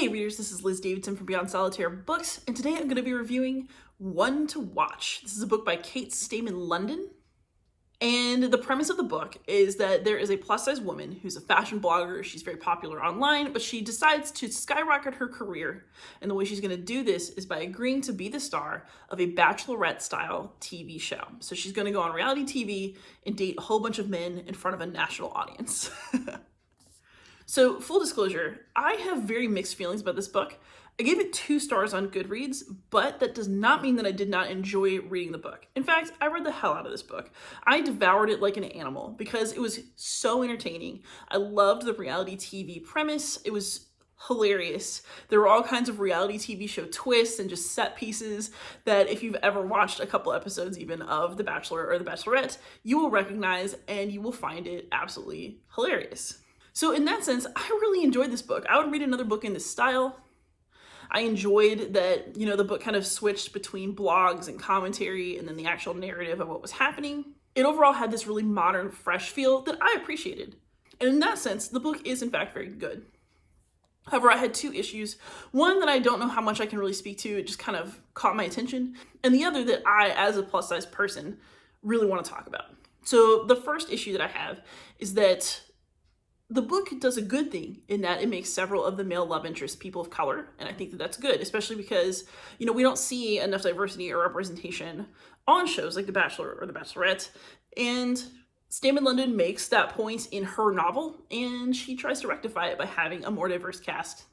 Hey readers, this is Liz Davidson from Beyond Solitaire Books, and today I'm going to be reviewing One to Watch. This is a book by Kate Stayman London, and the premise of the book is that there is a plus-size woman who's a fashion blogger. She's very popular online, but she decides to skyrocket her career, and the way she's going to do this is by agreeing to be the star of a bachelorette-style TV show. So she's going to go on reality TV and date a whole bunch of men in front of a national audience. So, full disclosure, I have very mixed feelings about this book. I gave it 2 stars on Goodreads, but that does not mean that I did not enjoy reading the book. In fact, I read the hell out of this book. I devoured it like an animal because it was so entertaining. I loved the reality TV premise. It was hilarious. There were all kinds of reality TV show twists and just set pieces that if you've ever watched a couple episodes even of The Bachelor or The Bachelorette, you will recognize and you will find it absolutely hilarious. So in that sense, I really enjoyed this book. I would read another book in this style. I enjoyed that, the book kind of switched between blogs and commentary and then the actual narrative of what was happening. It overall had this really modern, fresh feel that I appreciated. And in that sense, the book is in fact very good. However, I had 2 issues. One that I don't know how much I can really speak to, it just kind of caught my attention. And the other that I, as a plus-size person, really want to talk about. So the first issue that I have is that the book does a good thing in that it makes several of the male love interests people of color, and I think that that's good, especially because, we don't see enough diversity or representation on shows like The Bachelor or The Bachelorette, and Stayman London makes that point in her novel, and she tries to rectify it by having a more diverse cast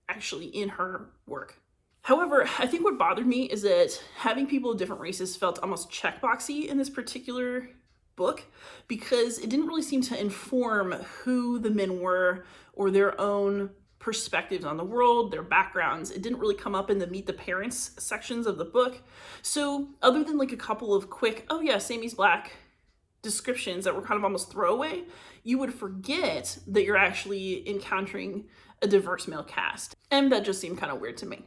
actually in her work. However, I think what bothered me is that having people of different races felt almost checkboxy in this particular book because it didn't really seem to inform who the men were or their own perspectives on the world, their backgrounds. It didn't really come up in the meet the parents sections of the book. So other than like a couple of quick, oh yeah, Sammy's black descriptions that were kind of almost throwaway, you would forget that you're actually encountering a diverse male cast. And that just seemed kind of weird to me.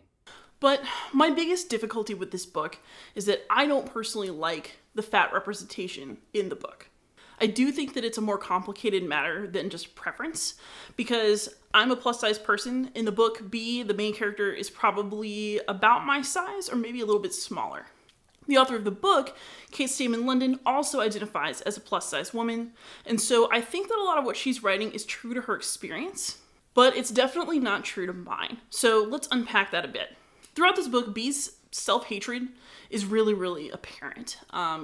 But my biggest difficulty with this book is that I don't personally like the fat representation in the book. I do think that it's a more complicated matter than just preference because I'm a plus-size person. In the book, B, the main character, is probably about my size or maybe a little bit smaller. The author of the book, Kate Stayman London, also identifies as a plus-size woman, and so I think that a lot of what she's writing is true to her experience, but it's definitely not true to mine. So let's unpack that a bit. Throughout this book, B's self-hatred is really, really apparent.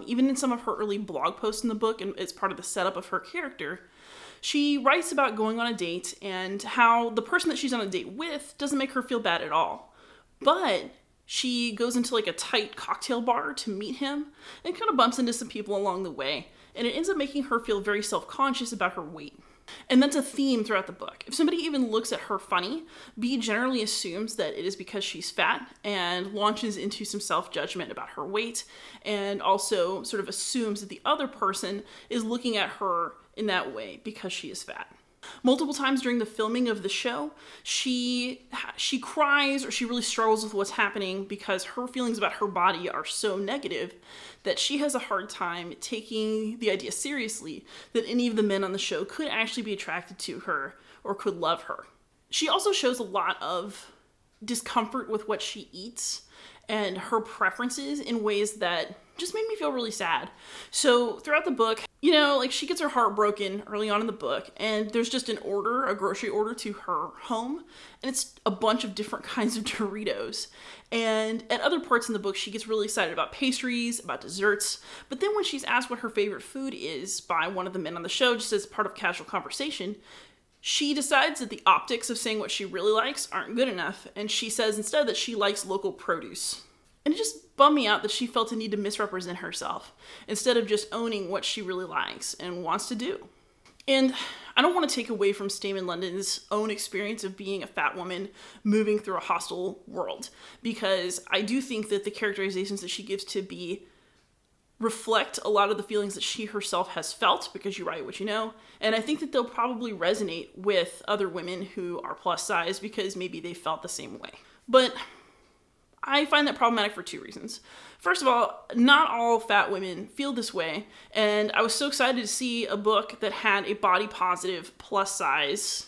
Even in some of her early blog posts in the book, and it's part of the setup of her character, she writes about going on a date and how the person that she's on a date with doesn't make her feel bad at all. But she goes into like a tight cocktail bar to meet him and kind of bumps into some people along the way. And it ends up making her feel very self-conscious about her weight. And that's a theme throughout the book. If somebody even looks at her funny, B generally assumes that it is because she's fat and launches into some self-judgment about her weight and also sort of assumes that the other person is looking at her in that way because she is fat. Multiple times during the filming of the show, she cries or she really struggles with what's happening because her feelings about her body are so negative that she has a hard time taking the idea seriously that any of the men on the show could actually be attracted to her or could love her. She also shows a lot of discomfort with what she eats and her preferences in ways that just made me feel really sad. So throughout the book, she gets her heart broken early on in the book, and there's just a grocery order to her home, and it's a bunch of different kinds of Doritos. And at other parts in the book, she gets really excited about pastries, about desserts, but then when she's asked what her favorite food is by one of the men on the show, just as part of casual conversation, she decides that the optics of saying what she really likes aren't good enough, and she says instead that she likes local produce. And it just bummed me out that she felt a need to misrepresent herself instead of just owning what she really likes and wants to do. And I don't want to take away from Stayman London's own experience of being a fat woman moving through a hostile world, because I do think that the characterizations that she gives to B reflect a lot of the feelings that she herself has felt, because you write what you know, and I think that they'll probably resonate with other women who are plus size because maybe they felt the same way. But I find that problematic for 2 reasons. First of all, not all fat women feel this way, and I was so excited to see a book that had a body positive plus size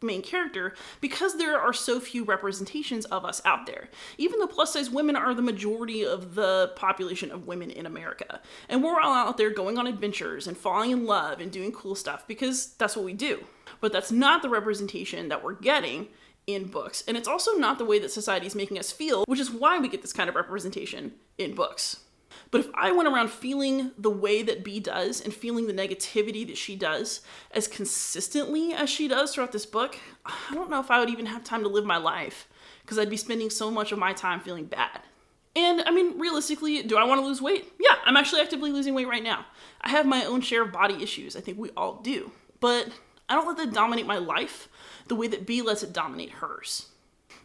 main character because there are so few representations of us out there. Even though plus size women are the majority of the population of women in America. And we're all out there going on adventures and falling in love and doing cool stuff because that's what we do. But that's not the representation that we're getting in books. And it's also not the way that society is making us feel, which is why we get this kind of representation in books. But if I went around feeling the way that Bea does and feeling the negativity that she does as consistently as she does throughout this book, I don't know if I would even have time to live my life because I'd be spending so much of my time feeling bad. And I mean, realistically, do I want to lose weight? Yeah, I'm actually actively losing weight right now. I have my own share of body issues. I think we all do. But I don't let that dominate my life the way that Bea lets it dominate hers.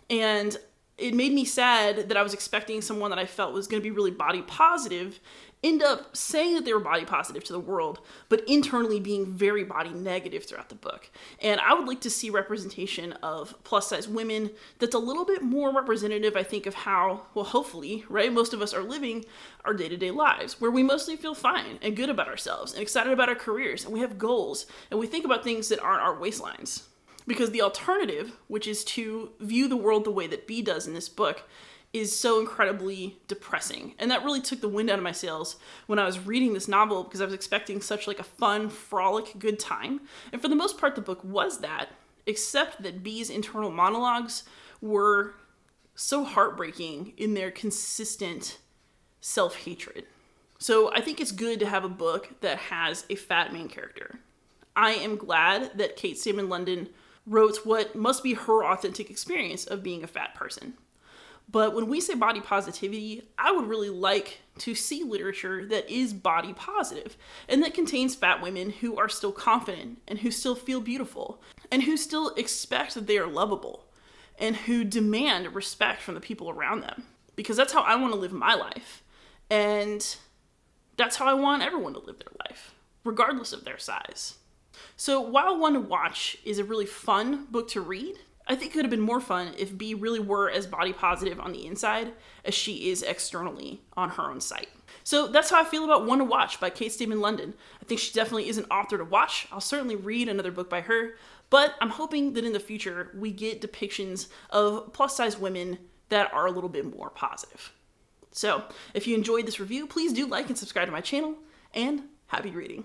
And it made me sad that I was expecting someone that I felt was going to be really body positive end up saying that they were body positive to the world, but internally being very body negative throughout the book. And I would like to see representation of plus size women that's a little bit more representative, I think, of how, well, hopefully, right, most of us are living our day-to-day lives, where we mostly feel fine and good about ourselves and excited about our careers, and we have goals, and we think about things that aren't our waistlines. Because the alternative, which is to view the world the way that Bea does in this book, is so incredibly depressing. And that really took the wind out of my sails when I was reading this novel because I was expecting such like a fun, frolic, good time. And for the most part, the book was that, except that Bea's internal monologues were so heartbreaking in their consistent self-hatred. So I think it's good to have a book that has a fat main character. I am glad that Kate Stayman London wrote what must be her authentic experience of being a fat person. But when we say body positivity, I would really like to see literature that is body positive and that contains fat women who are still confident and who still feel beautiful and who still expect that they are lovable and who demand respect from the people around them. Because that's how I want to live my life. And that's how I want everyone to live their life, regardless of their size. So while One to Watch is a really fun book to read, I think it could have been more fun if Bea really were as body positive on the inside as she is externally on her own site. So that's how I feel about One to Watch by Kate Stayman London. I think she definitely is an author to watch. I'll certainly read another book by her, but I'm hoping that in the future we get depictions of plus size women that are a little bit more positive. So if you enjoyed this review, please do like and subscribe to my channel, and happy reading.